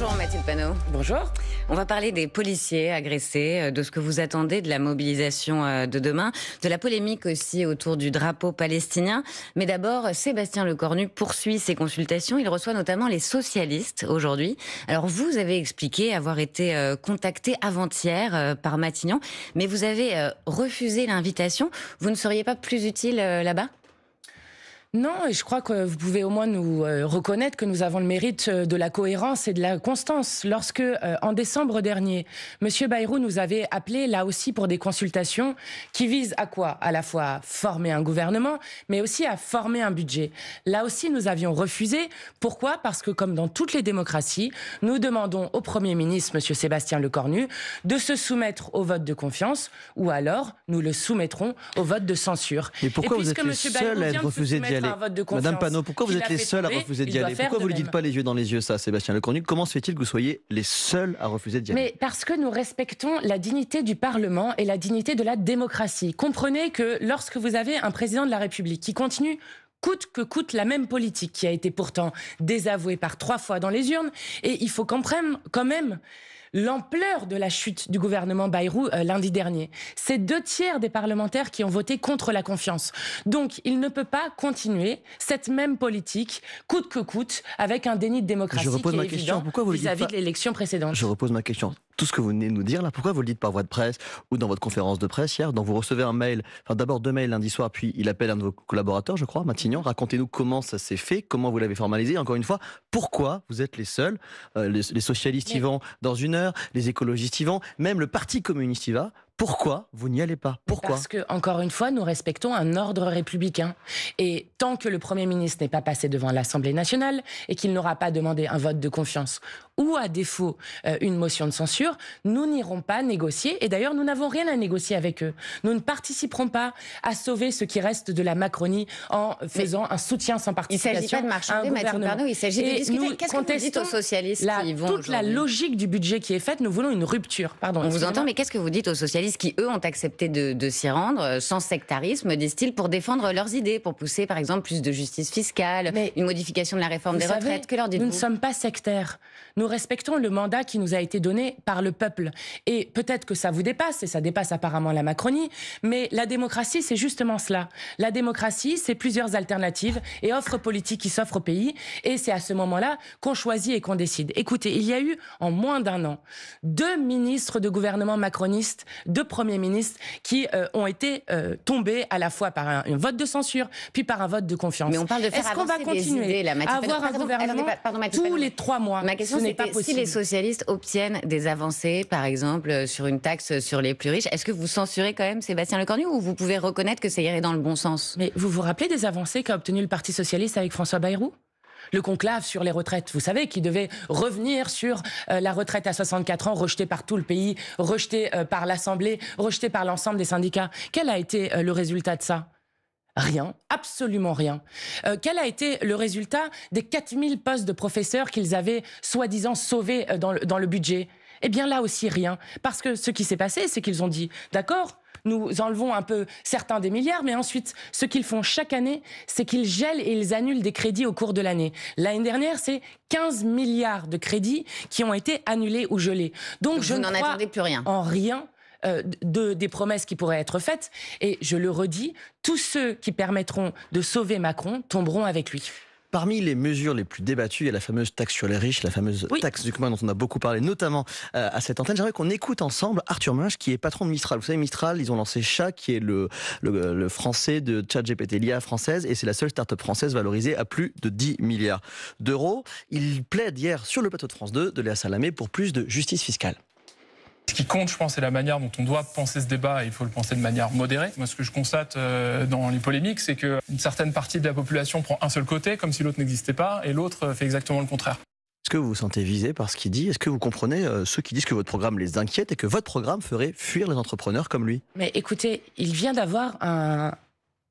Bonjour Mathilde Panot. Bonjour. On va parler des policiers agressés, de ce que vous attendez de la mobilisation de demain, de la polémique aussi autour du drapeau palestinien. Mais d'abord, Sébastien Lecornu poursuit ses consultations. Il reçoit notamment les socialistes aujourd'hui. Alors vous avez expliqué avoir été contacté avant-hier par Matignon, mais vous avez refusé l'invitation. Vous ne seriez pas plus utile là-bas ? Non, et je crois que vous pouvez au moins nous reconnaître que nous avons le mérite de la cohérence et de la constance. Lorsque, en décembre dernier, M. Bayrou nous avait appelé là aussi pour des consultations qui visent à quoi ? À la fois à former un gouvernement, mais aussi à former un budget. Là aussi, nous avions refusé. Pourquoi ? Parce que, comme dans toutes les démocraties, nous demandons au Premier ministre, M. Sébastien Lecornu, de se soumettre au vote de confiance, ou alors nous le soumettrons au vote de censure. Et pourquoi vous êtes les seuls à être refusé d'y aller ? Madame Panot, pourquoi vous êtes les seuls à refuser d'y aller ? Pourquoi vous ne lui dites pas les yeux dans les yeux, ça, Sébastien Lecornu ? Comment se fait-il que vous soyez les seuls à refuser d'y aller ? Mais parce que nous respectons la dignité du Parlement et la dignité de la démocratie. Comprenez que lorsque vous avez un président de la République qui continue coûte que coûte la même politique, qui a été pourtant désavouée par 3 fois dans les urnes, et il faut comprendre quand même l'ampleur de la chute du gouvernement Bayrou lundi dernier. C'est 2/3 des parlementaires qui ont voté contre la confiance. Donc, il ne peut pas continuer cette même politique, coûte que coûte, avec un déni de démocratie qui est évident vis-à-vis de l'élection précédente. Je repose ma question. Tout ce que vous venez de nous dire là, pourquoi vous le dites par voie de presse ou dans votre conférence de presse hier, dont vous recevez un mail, enfin d'abord 2 mails lundi soir, puis il appelle un de vos collaborateurs, je crois, Matignon. Racontez-nous comment ça s'est fait, comment vous l'avez formalisé. Encore une fois, pourquoi vous êtes les seuls ? Les socialistes y vont dans 1 heure, les écologistes y vont, même le Parti communiste y va. Pourquoi vous n'y allez pas ? Pourquoi ? Parce que, encore une fois, nous respectons un ordre républicain. Et tant que le Premier ministre n'est pas passé devant l'Assemblée nationale et qu'il n'aura pas demandé un vote de confiance ou, à défaut, une motion de censure, nous n'irons pas négocier. Et d'ailleurs, nous n'avons rien à négocier avec eux. Nous ne participerons pas à sauver ce qui reste de la Macronie en faisant un soutien sans participation. Il ne s'agit pas de marchander, Mathilde Panot, il s'agit de discuter. Qu'est-ce que vous dites aux socialistes qui vont toute la logique du budget qui est faite, nous voulons une rupture. Pardon, on vous entend, mais qu'est-ce que vous dites aux socialistes qui, eux, ont accepté de s'y rendre, sans sectarisme, disent-ils, pour défendre leurs idées, pour pousser, par exemple, plus de justice fiscale, une modification de la réforme des retraites. Que leur dites-vous ? Nous ne sommes pas sectaires. Nous respectons le mandat qui nous a été donné par le peuple. Et peut-être que ça vous dépasse, et ça dépasse apparemment la Macronie, mais la démocratie, c'est justement cela. La démocratie, c'est plusieurs alternatives et offres politiques qui s'offrent au pays, et c'est à ce moment-là qu'on choisit et qu'on décide. Écoutez, il y a eu, en moins d'1 an, 2 ministres de gouvernement macronistes, 2 premiers ministres qui ont été tombés à la fois par un vote de censure, puis par un vote de confiance. Mais on parle de faire avancer des idées, là, à avoir un gouvernement tous les 3 mois? Ma question, c'est si les socialistes obtiennent des avancées, par exemple, sur une taxe sur les plus riches, est-ce que vous censurez quand même Sébastien Lecornu ou vous pouvez reconnaître que ça irait dans le bon sens? Mais vous vous rappelez des avancées qu'a obtenu le Parti socialiste avec François Bayrou ? Le conclave sur les retraites, vous savez, qui devait revenir sur la retraite à 64 ans, rejetée par tout le pays, rejetée par l'Assemblée, rejetée par l'ensemble des syndicats. Quel a été le résultat de ça ? Rien, absolument rien. Quel a été le résultat des 4000 postes de professeurs qu'ils avaient soi-disant sauvés dans le budget ? Eh bien là aussi rien. Parce que ce qui s'est passé, c'est qu'ils ont dit, d'accord, nous enlevons un peu certains des milliards, mais ensuite, ce qu'ils font chaque année, c'est qu'ils gèlent et ils annulent des crédits au cours de l'année. L'année dernière, c'est 15 milliards de crédits qui ont été annulés ou gelés. Donc je ne crois plus rien. En rien des promesses qui pourraient être faites. Et je le redis, tous ceux qui permettront de sauver Macron tomberont avec lui. Parmi les mesures les plus débattues, il y a la fameuse taxe sur les riches, la fameuse taxe du commun dont on a beaucoup parlé, notamment à cette antenne. J'aimerais qu'on écoute ensemble Arthur Munch, qui est patron de Mistral. Vous savez, Mistral, ils ont lancé Chat, qui est le français de ChatGPT, l'IA française, et c'est la seule start-up française valorisée à plus de 10 milliards d'euros. Il plaide hier sur le plateau de France 2 de Léa Salamé pour plus de justice fiscale. Ce qui compte, je pense, c'est la manière dont on doit penser ce débat, et il faut le penser de manière modérée. Moi, ce que je constate dans les polémiques, c'est qu'une certaine partie de la population prend un seul côté, comme si l'autre n'existait pas, et l'autre fait exactement le contraire. Est-ce que vous vous sentez visé par ce qu'il dit ? Est-ce que vous comprenez ceux qui disent que votre programme les inquiète et que votre programme ferait fuir les entrepreneurs comme lui ? Mais écoutez, il vient d'avoir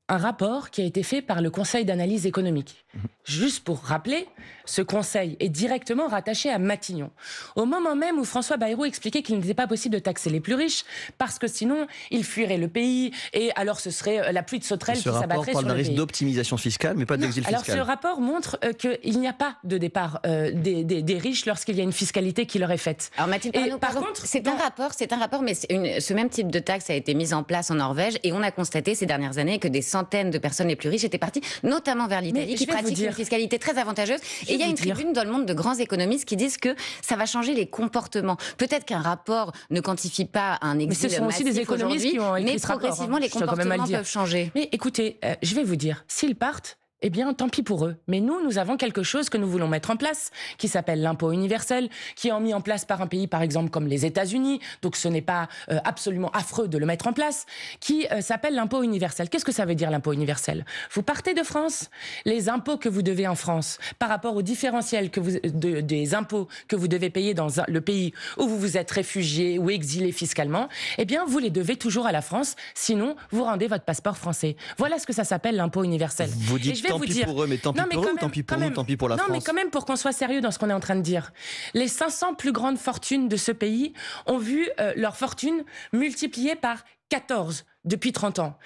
un rapport qui a été fait par le Conseil d'analyse économique. Juste pour rappeler, ce conseil est directement rattaché à Matignon. Au moment même où François Bayrou expliquait qu'il n'était pas possible de taxer les plus riches, parce que sinon, ils fuiraient le pays, et alors ce serait la pluie de sauterelles qui s'abattrait sur le pays. Ce rapport parle d'un risque d'optimisation fiscale, mais pas d'exil fiscal. Alors ce rapport montre qu'il n'y a pas de départ des riches lorsqu'il y a une fiscalité qui leur est faite. Alors Mathilde Panot, par contre, c'est un rapport, mais ce même type de taxe a été mis en place en Norvège, et on a constaté ces dernières années que des centaines de personnes les plus riches étaient parties, notamment vers l'Italie, qui pratique une fiscalité très avantageuse. Et il y a une tribune dans le monde de grands économistes qui disent que ça va changer les comportements. Peut-être qu'un rapport ne quantifie pas un exil massif. Mais ce sont aussi des économistes qui ont écrit ce rapport. Mais progressivement, les comportements peuvent changer. Mais écoutez, je vais vous dire, s'ils partent, eh bien, tant pis pour eux. Mais nous avons quelque chose que nous voulons mettre en place, qui s'appelle l'impôt universel, qui est mis en place par un pays, par exemple, comme les États-Unis. Donc, ce n'est pas absolument affreux de le mettre en place, qui s'appelle l'impôt universel. Qu'est-ce que ça veut dire, l'impôt universel? Vous partez de France, les impôts que vous devez en France, par rapport au différentiel des impôts que vous devez payer dans le pays où vous vous êtes réfugié ou exilé fiscalement, eh bien, vous les devez toujours à la France, sinon, vous rendez votre passeport français. Voilà ce que ça s'appelle l'impôt universel. Vous dites tant pis pour eux, mais tant pis pour eux, tant pis pour nous, tant pis pour la France. Non, mais quand même, pour qu'on soit sérieux dans ce qu'on est en train de dire. Les 500 plus grandes fortunes de ce pays ont vu leur fortune multipliée par 14 depuis 30 ans.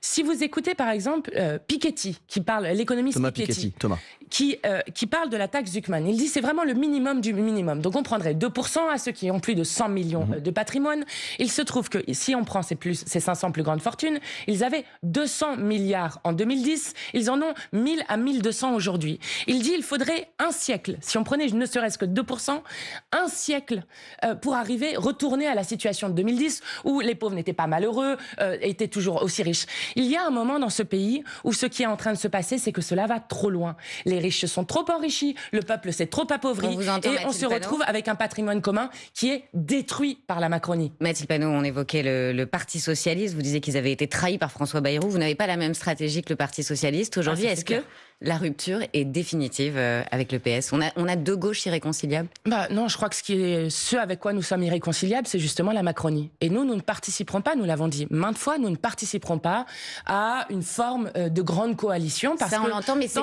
Si vous écoutez par exemple Piketty, qui parle, l'économiste Piketty, qui parle de la taxe Zuckman, il dit c'est vraiment le minimum du minimum. Donc on prendrait 2% à ceux qui ont plus de 100 millions de patrimoine. Il se trouve que si on prend ces 500 plus grandes fortunes, ils avaient 200 milliards en 2010, ils en ont 1000 à 1200 aujourd'hui. Il dit il faudrait un siècle, si on prenait ne serait-ce que 2%, un siècle pour retourner à la situation de 2010 où les pauvres n'étaient pas malheureux, étaient toujours aussi riches. Il y a un moment dans ce pays où ce qui est en train de se passer, c'est que cela va trop loin. Les riches se sont trop enrichis, le peuple s'est trop appauvri, et on se retrouve avec un patrimoine commun qui est détruit par la Macronie. Mathilde Panot, on évoquait le Parti Socialiste, vous disiez qu'ils avaient été trahis par François Bayrou, vous n'avez pas la même stratégie que le Parti Socialiste. Aujourd'hui, est-ce que la rupture est définitive avec le PS? On a deux gauches irréconciliables? Non, je crois que ce avec quoi nous sommes irréconciliables, c'est justement la Macronie. Et nous ne participerons pas, nous l'avons dit maintes fois, nous ne participerons pas à une forme de grande coalition. Parce ça, on l'entend, mais c'est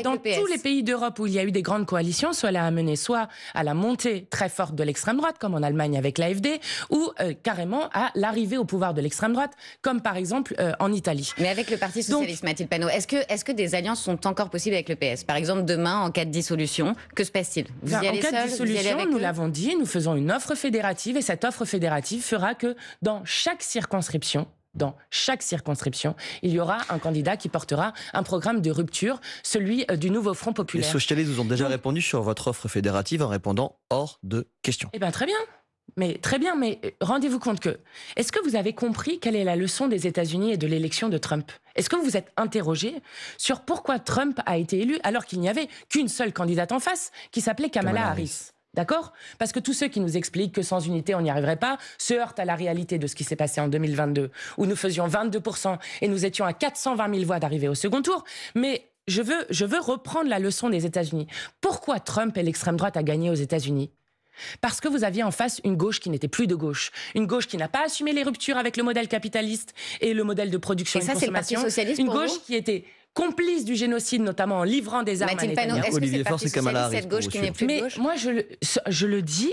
dans tous les pays d'Europe où il y a eu des grandes coalitions, cela a mené soit à la montée très forte de l'extrême droite, comme en Allemagne avec l'AfD, ou carrément à l'arrivée au pouvoir de l'extrême droite, comme par exemple en Italie. Mais avec le Parti Socialiste, Mathilde Panot, est-ce que des alliances sont encore possibles avec le PS? Par exemple, demain, en cas de dissolution, que se passe-t-il? Vous y allez seul? En cas de dissolution, nous l'avons dit, nous faisons une offre fédérative, et cette offre fédérative fera que dans chaque circonscription, il y aura un candidat qui portera un programme de rupture, celui du nouveau Front populaire. Les socialistes vous ont déjà répondu sur votre offre fédérative en répondant hors de question. Eh bien, très bien, mais rendez-vous compte que... Est-ce que vous avez compris quelle est la leçon des États-Unis et de l'élection de Trump? Est-ce que vous vous êtes interrogé sur pourquoi Trump a été élu alors qu'il n'y avait qu'une seule candidate en face qui s'appelait Kamala Harris? D'accord? Parce que tous ceux qui nous expliquent que sans unité, on n'y arriverait pas, se heurtent à la réalité de ce qui s'est passé en 2022, où nous faisions 22% et nous étions à 420 000 voix d'arriver au second tour. Mais je veux reprendre la leçon des États-Unis. Pourquoi Trump et l'extrême droite a gagné aux États-Unis? Parce que vous aviez en face une gauche qui n'était plus de gauche. Une gauche qui n'a pas assumé les ruptures avec le modèle capitaliste et le modèle de production et de consommation. Socialiste une pour gauche vous qui était complice du génocide, notamment en livrant des armes à Netanyahou. Est-ce que c'est le Parti Socialiste, cette gauche qui n'est plus de gauche? Mais moi, je le dis,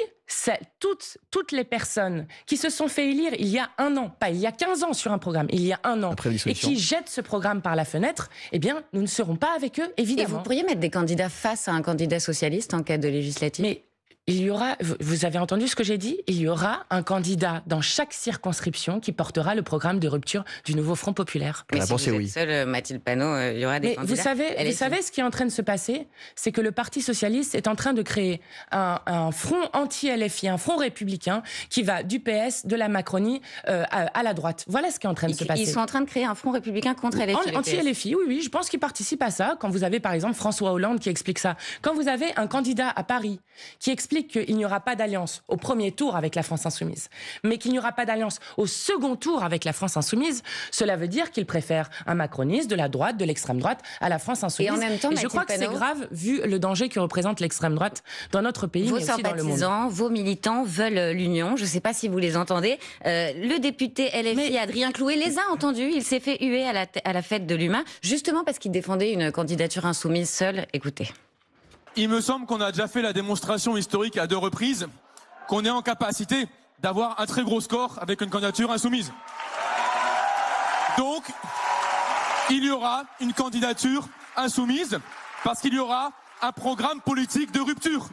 toutes les personnes qui se sont fait élire il y a un an, pas il y a 15 ans sur un programme, il y a un an, et qui jettent ce programme par la fenêtre, eh bien, nous ne serons pas avec eux, évidemment. Et vous pourriez mettre des candidats face à un candidat socialiste en cas de législative? Mais il y aura, vous avez entendu ce que j'ai dit? Il y aura un candidat dans chaque circonscription qui portera le programme de rupture du nouveau Front populaire. Mais si vous êtes seule, Mathilde Panot, il y aura des candidats. Vous savez ce qui est en train de se passer? C'est que le Parti Socialiste est en train de créer un front anti-LFI, un front républicain qui va du PS, de la Macronie à la droite. Voilà ce qui est en train de se passer. Ils sont en train de créer un front républicain contre LFI. Anti-LFI, oui, je pense qu'ils participent à ça. Quand vous avez par exemple François Hollande qui explique ça. Quand vous avez un candidat à Paris qui explique explique qu'il n'y aura pas d'alliance au premier tour avec la France Insoumise, mais qu'il n'y aura pas d'alliance au second tour avec la France Insoumise, cela veut dire qu'il préfère un macroniste de la droite, de l'extrême droite, à la France Insoumise. Et en même temps, je crois que c'est grave, vu le danger que représente l'extrême droite dans notre pays, mais aussi dans le monde. Vos sympathisants, vos militants veulent l'union. Je ne sais pas si vous les entendez. Le député LFI, Adrien Clouet, les a entendus. Il s'est fait huer à la fête de l'UMA, justement parce qu'il défendait une candidature insoumise seule. Écoutez. Il me semble qu'on a déjà fait la démonstration historique à 2 reprises qu'on est en capacité d'avoir un très gros score avec une candidature insoumise. Donc, il y aura une candidature insoumise parce qu'il y aura un programme politique de rupture.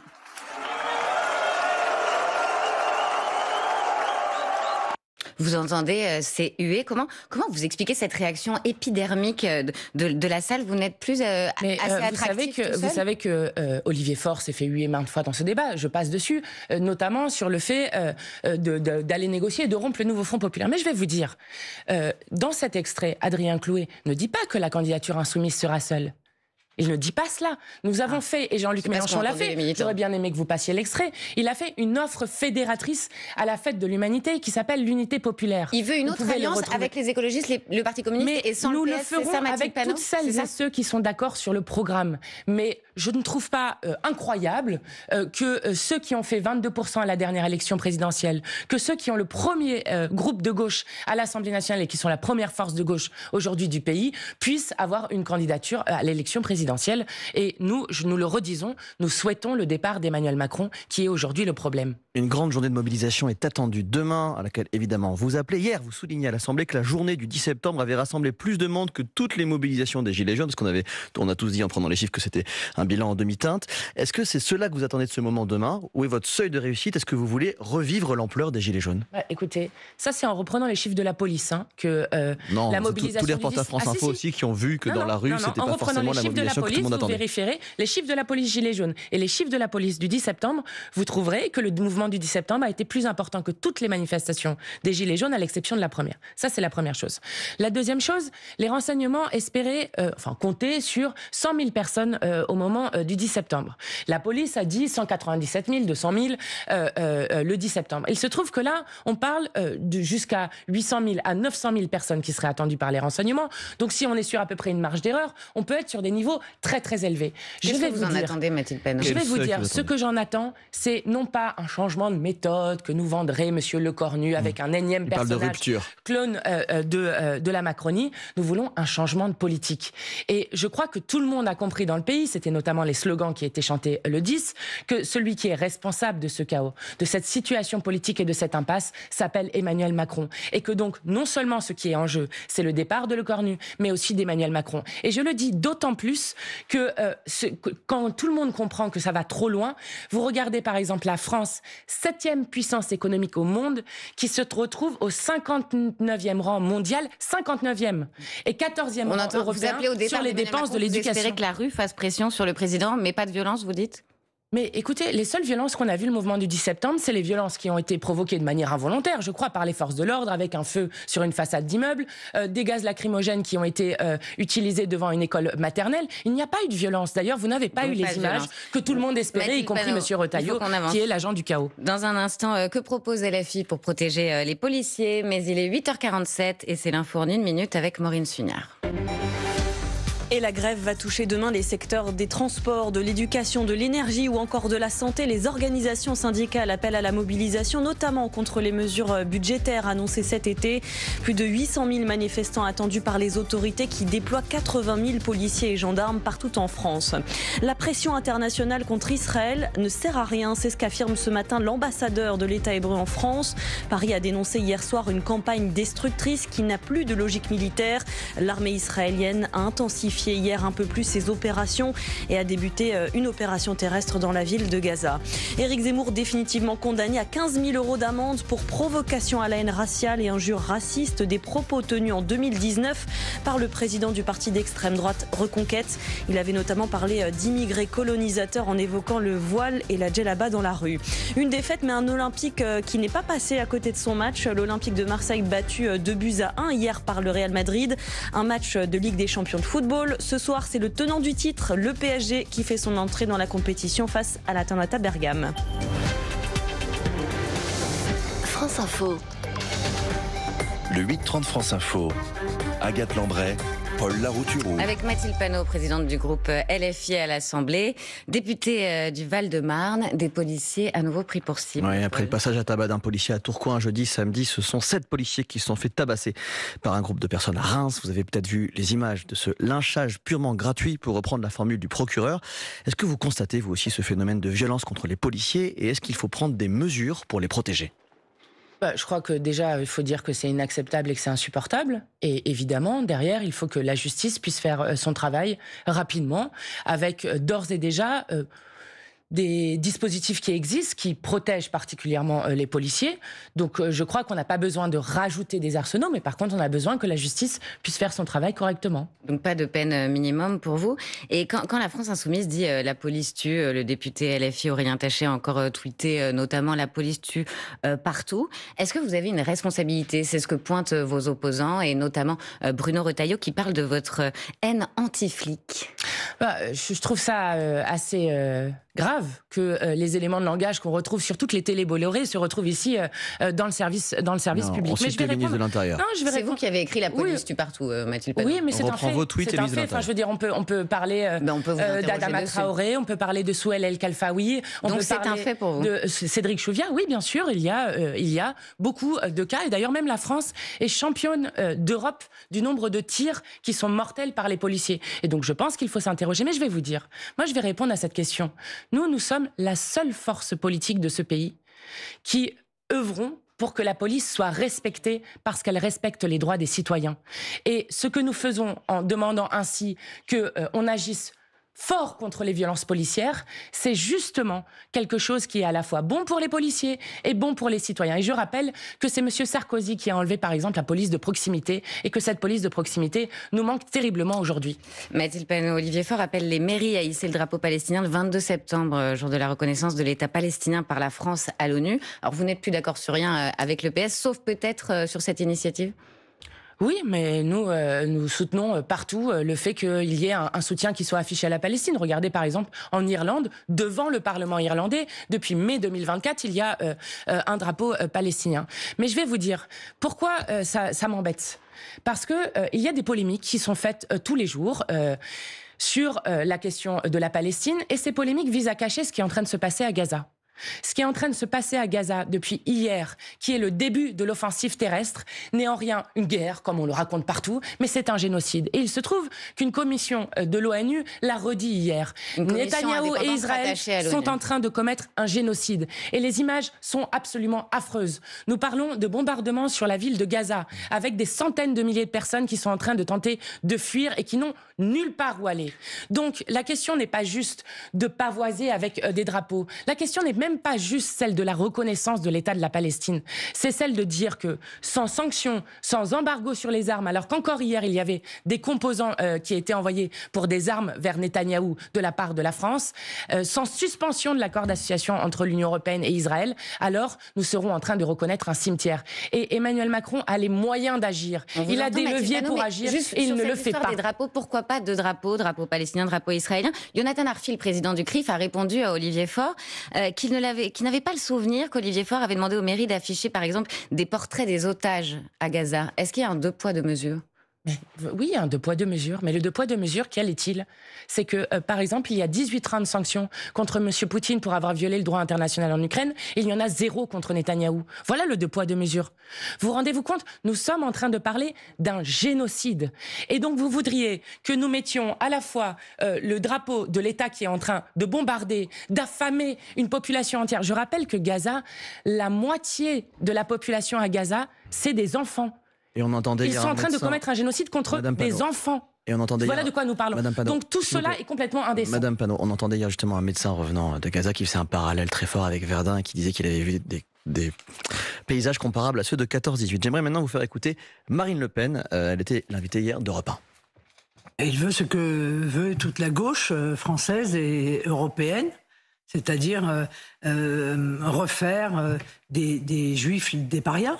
Vous entendez ces huées. Comment vous expliquez cette réaction épidermique de la salle? Vous n'êtes plus assez attractif tout seul? Vous savez que Olivier Faure s'est fait huer maintes fois dans ce débat. Je passe dessus, notamment sur le fait d'aller négocier et de rompre le nouveau Front populaire. Mais je vais vous dire, dans cet extrait, Adrien Clouet ne dit pas que la candidature insoumise sera seule. Il ne dit pas cela. Nous avons fait, et Jean-Luc Mélenchon l'a fait, j'aurais bien aimé que vous passiez l'extrait, il a fait une offre fédératrice à la fête de l'humanité qui s'appelle l'unité populaire. Il veut une autre alliance avec les écologistes, le Parti communiste, et sans nous le PS, le ferons avec toutes celles et ceux qui sont d'accord sur le programme. Mais je ne trouve pas incroyable que ceux qui ont fait 22% à la dernière élection présidentielle, que ceux qui ont le premier groupe de gauche à l'Assemblée nationale et qui sont la première force de gauche aujourd'hui du pays, puissent avoir une candidature à l'élection présidentielle. Et nous le redisons, nous souhaitons le départ d'Emmanuel Macron, qui est aujourd'hui le problème. Une grande journée de mobilisation est attendue demain, à laquelle évidemment vous appelez. Hier, vous soulignez à l'Assemblée que la journée du 10 septembre avait rassemblé plus de monde que toutes les mobilisations des Gilets jaunes, parce on a tous dit en prenant les chiffres que c'était un bilan en demi-teinte. Est-ce que c'est cela que vous attendez de ce moment demain? Où est votre seuil de réussite? Est-ce que vous voulez revivre l'ampleur des Gilets jaunes? Écoutez, ça c'est en reprenant les chiffres de la police que non, la mobilisation tous les reporters France Info aussi qui ont vu que dans la rue, c'était pas forcément la mobilisation que tout le monde attendait. Vous vérifierez les chiffres de la police Gilets jaunes et les chiffres de la police du 10 septembre, vous trouverez que le mouvement du 10 septembre a été plus important que toutes les manifestations des Gilets jaunes, à l'exception de la première. Ça, c'est la première chose. La deuxième chose, les renseignements espéraient, comptaient sur 100 000 personnes au moment du 10 septembre. La police a dit 197 000, 200 000 le 10 septembre. Il se trouve que là, on parle de jusqu'à 800 000 à 900 000 personnes qui seraient attendues par les renseignements. Donc, si on est sur à peu près une marge d'erreur, on peut être sur des niveaux très, très élevés. Qu'est-ce que vous en attendez, Mathilde Panot? Je vais vous dire, ce que j'en attends, c'est non pas un changement de méthode que nous vendrait Monsieur Lecornu avec un énième personnage clone de la Macronie. Nous voulons un changement de politique. Et je crois que tout le monde a compris dans le pays, c'était notamment les slogans qui étaient chantés le 10, que celui qui est responsable de ce chaos, de cette situation politique et de cette impasse, s'appelle Emmanuel Macron. Et que donc, non seulement ce qui est en jeu, c'est le départ de Lecornu, mais aussi d'Emmanuel Macron. Et je le dis d'autant plus que quand tout le monde comprend que ça va trop loin, vous regardez par exemple la France, 7e puissance économique au monde, qui se retrouve au 59e rang mondial, 59e, et 14e rang européen sur les dépenses de l'éducation. Vous espérez que la rue fasse pression sur le président, mais pas de violence, vous dites? Mais écoutez, les seules violences qu'on a vues le mouvement du 10 septembre, c'est les violences qui ont été provoquées de manière involontaire, je crois, par les forces de l'ordre, avec un feu sur une façade d'immeuble, des gaz lacrymogènes qui ont été utilisés devant une école maternelle. Il n'y a pas eu de violence. D'ailleurs, vous n'avez pas eu les images que tout le monde espérait, y compris M. Retailleau, qui est l'agent du chaos. Dans un instant, que propose LFI pour protéger les policiers? Mais il est 8h47 et c'est l'info en 1 minute avec Maureen Sugnard. Et la grève va toucher demain les secteurs des transports, de l'éducation, de l'énergie ou encore de la santé. Les organisations syndicales appellent à la mobilisation, notamment contre les mesures budgétaires annoncées cet été. Plus de 800 000 manifestants attendus par les autorités qui déploient 80 000 policiers et gendarmes partout en France. La pression internationale contre Israël ne sert à rien, c'est ce qu'affirme ce matin l'ambassadeur de l'État hébreu en France. Paris a dénoncé hier soir une campagne destructrice qui n'a plus de logique militaire. L'armée israélienne a intensifié hier un peu plus ses opérations et a débuté une opération terrestre dans la ville de Gaza. Éric Zemmour définitivement condamné à 15 000 € d'amende pour provocation à la haine raciale et injures racistes, des propos tenus en 2019 par le président du parti d'extrême droite Reconquête. Il avait notamment parlé d'immigrés colonisateurs en évoquant le voile et la djellaba dans la rue. Une défaite, mais un Olympique qui n'est pas passé à côté de son match. L'Olympique de Marseille battu 2-1 hier par le Real Madrid. Un match de Ligue des champions de football. football, ce soir, c'est le tenant du titre, le PSG, qui fait son entrée dans la compétition face à l'Atalanta Bergame. France Info. Le 8-30 France Info. Agathe Lambray, Paul Larouturou. Avec Mathilde Panot, présidente du groupe LFI à l'Assemblée, députée du Val-de-Marne, des policiers à nouveau pris pour cible. Ouais, après le passage à tabac d'un policier à Tourcoing jeudi, samedi, ce sont 7 policiers qui se sont fait tabasser par un groupe de personnes à Reims. Vous avez peut-être vu les images de ce lynchage purement gratuit, pour reprendre la formule du procureur. Est-ce que vous constatez, vous aussi, ce phénomène de violence contre les policiers, et est-ce qu'il faut prendre des mesures pour les protéger ? Je crois que déjà, il faut dire que c'est inacceptable et que c'est insupportable. Et évidemment, derrière, il faut que la justice puisse faire son travail rapidement, avec d'ores et déjà des dispositifs qui existent, qui protègent particulièrement les policiers. Donc je crois qu'on n'a pas besoin de rajouter des arsenaux, mais par contre, on a besoin que la justice puisse faire son travail correctement. Donc pas de peine minimum pour vous. Et quand la France Insoumise dit la police tue, le député LFI Aurélien Taché a encore tweeté notamment la police tue partout. Est-ce que vous avez une responsabilité ? C'est ce que pointent vos opposants, et notamment Bruno Retailleau, qui parle de votre haine anti-flic. Je trouve ça assez grave que les éléments de langage qu'on retrouve sur toutes les télés Bolloré se retrouvent ici dans le service public. Mais je vais répondre. De l'Intérieur. C'est vous qui avez écrit la police tue partout, Mathilde Panot. Oui, mais c'est un fait. Vos tweets, c'est un fait. Enfin, je veux dire, on peut parler d'Adama Traoré, on peut parler de Souhel El Khalfaoui. Donc c'est un fait pour vous. De Cédric Chouviat. Oui, bien sûr, il y a beaucoup de cas. Et d'ailleurs, même la France est championne d'Europe du nombre de tirs qui sont mortels par les policiers. Et donc, je pense qu'il faut s'interroger. Mais je vais vous dire, moi, je vais répondre à cette question. Nous sommes la seule force politique de ce pays qui œuvrons pour que la police soit respectée parce qu'elle respecte les droits des citoyens. Et ce que nous faisons en demandant ainsi qu'on agisse fort contre les violences policières, c'est justement quelque chose qui est à la fois bon pour les policiers et bon pour les citoyens. Et je rappelle que c'est M. Sarkozy qui a enlevé par exemple la police de proximité, et que cette police de proximité nous manque terriblement aujourd'hui. Mathilde Panot, Olivier Faure appelle les mairies à hisser le drapeau palestinien le 22 septembre, jour de la reconnaissance de l'État palestinien par la France à l'ONU. Alors vous n'êtes plus d'accord sur rien avec le PS, sauf peut-être sur cette initiative ? Oui, mais nous soutenons partout le fait qu'il y ait un soutien qui soit affiché à la Palestine. Regardez par exemple en Irlande, devant le Parlement irlandais, depuis mai 2024, il y a un drapeau palestinien. Mais je vais vous dire, pourquoi ça m'embête ? Parce que il y a des polémiques qui sont faites tous les jours sur la question de la Palestine, et ces polémiques visent à cacher ce qui est en train de se passer à Gaza. Ce qui est en train de se passer à Gaza depuis hier, qui est le début de l'offensive terrestre, n'est en rien une guerre, comme on le raconte partout, mais c'est un génocide. Et il se trouve qu'une commission de l'ONU l'a redit hier. Netanyahou et Israël sont en train de commettre un génocide. Et les images sont absolument affreuses. Nous parlons de bombardements sur la ville de Gaza, avec des centaines de milliers de personnes qui sont en train de tenter de fuir et qui n'ont nulle part où aller. Donc la question n'est pas juste de pavoiser avec des drapeaux. La question n'est même pas juste celle de la reconnaissance de l'État de la Palestine. C'est celle de dire que sans sanctions, sans embargo sur les armes, alors qu'encore hier il y avait des composants qui étaient envoyés pour des armes vers Netanyahou de la part de la France, sans suspension de l'accord d'association entre l'Union européenne et Israël, alors nous serons en train de reconnaître un cimetière. Et Emmanuel Macron a les moyens d'agir. Il a des leviers pour agir et il ne le fait pas. Des drapeaux, pourquoi pas deux drapeaux, drapeau palestinien, drapeau israélien. Jonathan Arfi, le président du CRIF, a répondu à Olivier Faure qu'il n'avait pas le souvenir qu'Olivier Faure avait demandé aux mairies d'afficher, par exemple, des portraits des otages à Gaza. Est-ce qu'il y a un deux poids, deux mesures ? Oui, un deux poids, deux mesures. Mais le deux poids, deux mesures, quel est-il ? C'est que, par exemple, il y a 18 rangs de sanctions contre M. Poutine pour avoir violé le droit international en Ukraine, et il y en a 0 contre Netanyahou. Voilà le deux poids, deux mesures. Vous rendez-vous compte ? Nous sommes en train de parler d'un génocide. Et donc, vous voudriez que nous mettions à la fois le drapeau de l'État qui est en train de bombarder, d'affamer une population entière. Je rappelle que Gaza, la moitié de la population à Gaza, c'est des enfants. Et on entendait Ils sont en train de commettre un génocide contre des enfants. Et on entendait voilà de quoi nous parlons. Donc tout cela est complètement indécent. Madame Panot, on entendait hier justement un médecin revenant de Gaza qui faisait un parallèle très fort avec Verdun et qui disait qu'il avait vu des paysages comparables à ceux de 14-18. J'aimerais maintenant vous faire écouter Marine Le Pen. Elle était l'invitée hier d'Europe 1. Et il veut ce que veut toute la gauche française et européenne, c'est-à-dire refaire des juifs des parias.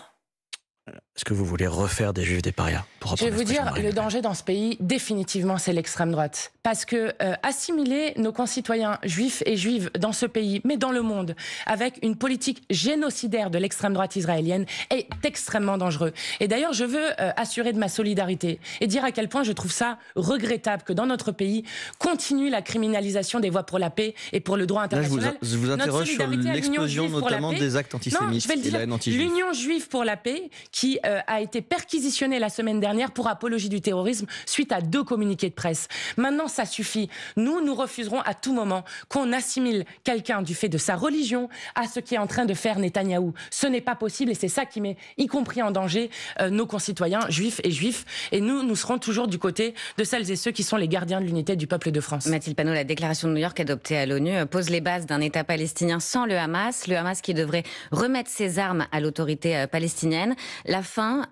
Est-ce que vous voulez refaire des juifs des parias? Je vais vous dire, le danger dans ce pays, définitivement, c'est l'extrême droite. Parce que assimiler nos concitoyens juifs et juives dans ce pays, mais dans le monde, avec une politique génocidaire de l'extrême droite israélienne, est extrêmement dangereux. Et d'ailleurs, je veux assurer de ma solidarité et dire à quel point je trouve ça regrettable que dans notre pays continue la criminalisation des voix pour la paix et pour le droit international. Là, je vous interroge sur l'explosion notamment des actes antisémites et la haine anti-juive. L'Union juive pour la paix, qui a été perquisitionnée la semaine dernière pour apologie du terrorisme suite à 2 communiqués de presse. Maintenant, ça suffit. Nous refuserons à tout moment qu'on assimile quelqu'un du fait de sa religion à ce qui est en train de faire Netanyahou. Ce n'est pas possible et c'est ça qui met, y compris en danger, nos concitoyens juifs et juifs. Et nous serons toujours du côté de celles et ceux qui sont les gardiens de l'unité du peuple de France. Mathilde Panot, la déclaration de New York adoptée à l'ONU pose les bases d'un État palestinien sans le Hamas qui devrait remettre ses armes à l'autorité palestinienne. La fin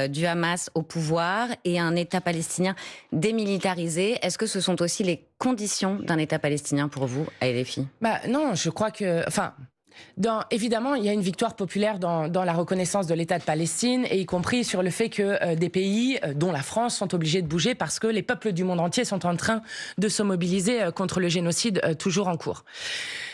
du Hamas au pouvoir et un État palestinien démilitarisé. Est-ce que ce sont aussi les conditions d'un État palestinien pour vous, à LFI? Non, je crois que... évidemment, il y a une victoire populaire dans la reconnaissance de l'État de Palestine, et y compris sur le fait que des pays, dont la France, sont obligés de bouger parce que les peuples du monde entier sont en train de se mobiliser contre le génocide toujours en cours.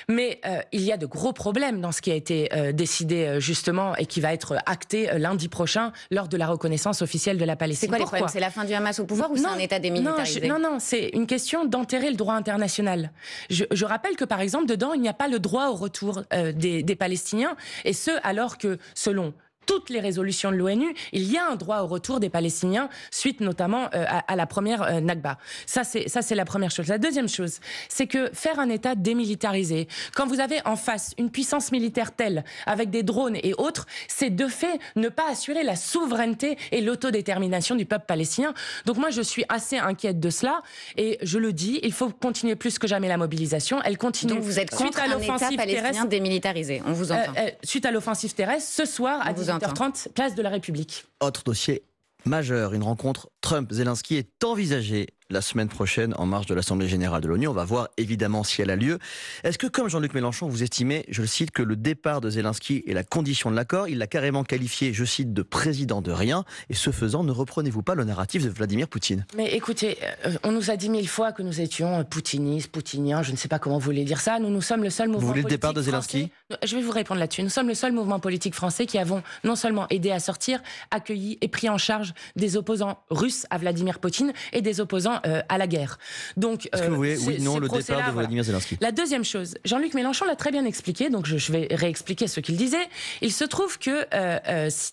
Mais il y a de gros problèmes dans ce qui a été décidé justement et qui va être acté lundi prochain lors de la reconnaissance officielle de la Palestine. C'est quoi les problèmes? C'est la fin du Hamas au pouvoir ou c'est un État démilitarisé? Non, c'est une question d'enterrer le droit international. Je rappelle que par exemple, dedans, il n'y a pas le droit au retour des Palestiniens, et ce alors que selon toutes les résolutions de l'ONU, il y a un droit au retour des Palestiniens, suite notamment à la première Nakba. Ça, c'est la première chose. La deuxième chose, c'est que faire un État démilitarisé, quand vous avez en face une puissance militaire telle, avec des drones et autres, c'est de fait ne pas assurer la souveraineté et l'autodétermination du peuple palestinien. Donc moi, je suis assez inquiète de cela, et je le dis, il faut continuer plus que jamais la mobilisation. Elle continue. Donc vous êtes contre un État palestinien démilitarisé, on vous entend. Suite à l'offensive terrestre, ce soir, à 18h30, place de la République. Autre dossier majeur, une rencontre Trump-Zelensky est envisagée la semaine prochaine en marge de l'Assemblée Générale de l'ONU. On va voir évidemment si elle a lieu. Est-ce que, comme Jean-Luc Mélenchon, vous estimez, je le cite, que le départ de Zelensky est la condition de l'accord? Il l'a carrément qualifié, je cite, de président de rien. Et ce faisant, ne reprenez-vous pas le narratif de Vladimir Poutine? Mais écoutez, on nous a dit 1000 fois que nous étions poutinistes, poutiniens, je ne sais pas comment vous voulez dire ça. Nous sommes le seul mouvement politique. Vous voulez le départ de Zelensky? Je vais vous répondre là-dessus. Nous sommes le seul mouvement politique français qui avons non seulement aidé à sortir, accueilli et pris en charge des opposants russes à Vladimir Poutine et des opposants à la guerre. Donc, est-ce que vous voulez, oui, non, le départ de Vladimir Zelensky? La deuxième chose, Jean-Luc Mélenchon l'a très bien expliqué, donc je vais réexpliquer ce qu'il disait. Il se trouve que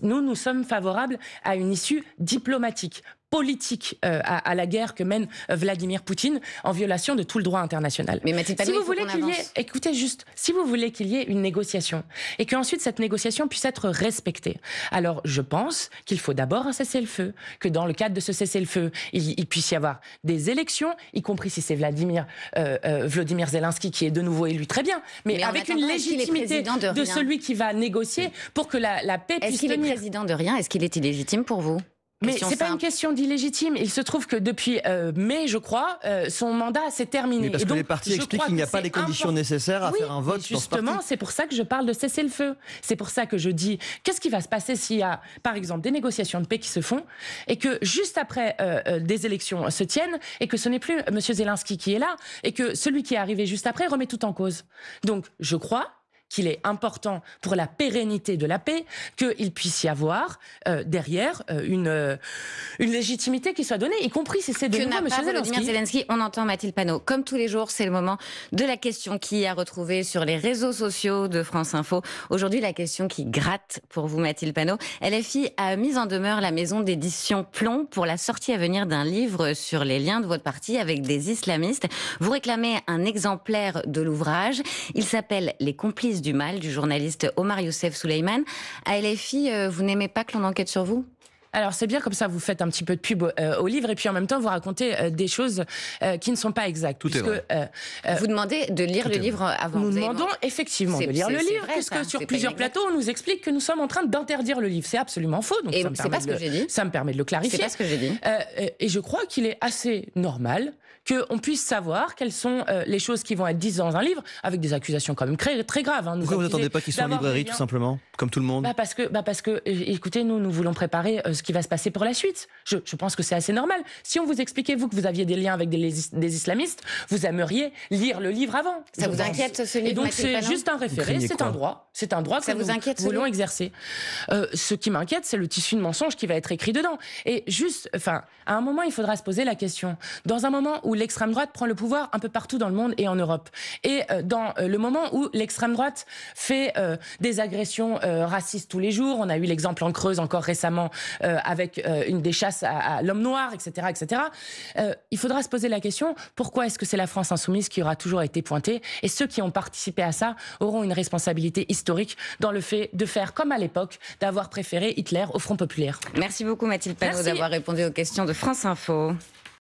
nous sommes favorables à une issue diplomatique, politique à la guerre que mène Vladimir Poutine en violation de tout le droit international. Mais Mathilde Panot, si vous voulez qu'il y ait, écoutez juste, si vous voulez qu'il y ait une négociation et qu'ensuite cette négociation puisse être respectée, alors je pense qu'il faut d'abord un cessez-le-feu, que dans le cadre de ce cessez-le-feu, il puisse y avoir des élections, y compris si c'est Vladimir Zelensky qui est de nouveau élu, très bien, mais avec une légitimité de celui qui va négocier pour que la paix puisse tenir. Est-ce qu'il est président de rien? Est-ce qu'il est illégitime pour vous? Mais c'est pas une question d'illégitime. Il se trouve que depuis mai, je crois, son mandat s'est terminé. Mais parce que les partis expliquent qu'il n'y a pas les conditions nécessaires à faire un vote. Justement, c'est pour ça que je parle de cessez-le-feu. C'est pour ça que je dis, qu'est-ce qui va se passer s'il y a, par exemple, des négociations de paix qui se font et que juste après des élections se tiennent et que ce n'est plus M. Zelensky qui est là et que celui qui est arrivé juste après remet tout en cause. Donc, je crois qu'il est important pour la pérennité de la paix qu'il puisse y avoir derrière une légitimité qui soit donnée, y compris si c'est de nouveau M. Zelensky. On entend Mathilde Panot. Comme tous les jours, c'est le moment de la question qui a retrouvé sur les réseaux sociaux de France Info. Aujourd'hui, la question qui gratte pour vous, Mathilde Panot. LFI a mis en demeure la maison d'édition Plomb pour la sortie à venir d'un livre sur les liens de votre parti avec des islamistes. Vous réclamez un exemplaire de l'ouvrage. Il s'appelle Les complices du mal, du journaliste Omar Youssef Souleyman. À LFI, vous n'aimez pas que l'on enquête sur vous? Alors c'est bien, comme ça vous faites un petit peu de pub au livre et puis en même temps vous racontez des choses qui ne sont pas exactes. Tout est vrai. Vous demandez de lire le livre avant. Nous demandons effectivement de lire le livre, vrai, puisque sur plusieurs inexact. plateaux on nous explique que nous sommes en train d'interdire le livre. C'est absolument faux. Donc Et ça me c'est permet pas ce que j'ai dit. Ça me permet de le clarifier. C'est pas ce que j'ai dit. Et je crois qu'il est assez normal qu'on puisse savoir quelles sont les choses qui vont être dites dans un livre, avec des accusations quand même très, très graves. Hein. Pourquoi vous n'attendez pas qu'ils soient en librairie, tout simplement, comme tout le monde? Parce que, écoutez, nous voulons préparer ce qui va se passer pour la suite. Je pense que c'est assez normal. Si on vous expliquait, vous, que vous aviez des liens avec des islamistes, vous aimeriez lire le livre avant. Ça vous inquiète, ce livre? Et donc, c'est juste un référé, c'est un droit. C'est un droit que nous voulons exercer. Ce qui m'inquiète, c'est le tissu de mensonges qui va être écrit dedans. Et juste, à un moment, il faudra se poser la question. Dans un moment où l'extrême droite prend le pouvoir un peu partout dans le monde et en Europe, et dans le moment où l'extrême droite fait des agressions racistes tous les jours, on a eu l'exemple en Creuse encore récemment avec une des chasses à l'homme noir, etc., etc. Il faudra se poser la question, pourquoi est-ce que c'est la France insoumise qui aura toujours été pointée, et ceux qui ont participé à ça auront une responsabilité historique dans le fait de faire comme à l'époque, d'avoir préféré Hitler au Front populaire. Merci beaucoup Mathilde Panot d'avoir répondu aux questions de France Info.